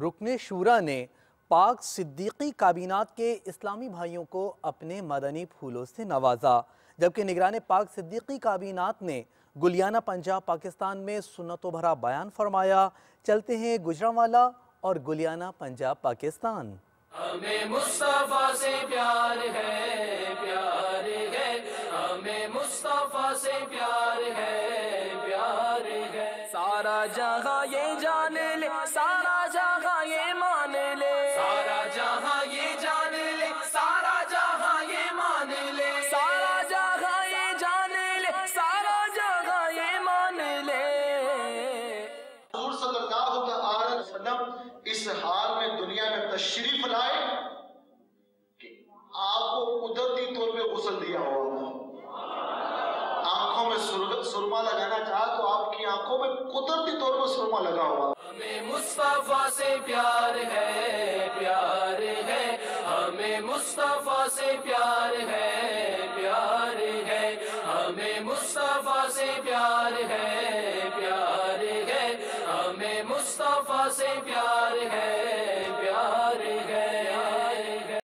رکن شورا نے پاک صدیقی کابینات کے اسلامی بھائیوں کو اپنے مدنی پھولوں سے نوازا، جبکہ نگران پاک صدیقی کابینات نے گلیانہ پنجاب پاکستان میں سنتوں بھرا بیان فرمایا۔ چلتے ہیں گجرانوالہ اور گلیانہ پنجاب پاکستان۔ ہمیں مصطفیٰ سے پیار ہے، پیار ہے، ہمیں مصطفیٰ سے پیار ہے، پیار ہے۔ سارا جہاں یہ جان لے، سارا جہاں یہ مان لے، سارا جہاں یہ جان لے، سارا جہاں یہ مان لے، سارا جہاں یہ جان لے، سارا جہاں یہ مان لے۔ حضور صلی اللہ علیہ وسلم اس حال میں دنیا میں تشریف لائے کہ آپ کو قدرتی طور پہ غسل دیا ہوا، آنکھوں میں سرما لگانا چاہا تو آپ کی آنکھوں میں قدرتی طور پر سرما لگا ہوا۔ ہمیں مصطفیٰ سے پیار ہے، پیار ہے، ہمیں مصطفیٰ سے پیار ہے، پیار ہے، ہمیں مصطفیٰ سے پیار ہے، پیار ہے، ہمیں مصطفیٰ سے پیار ہے۔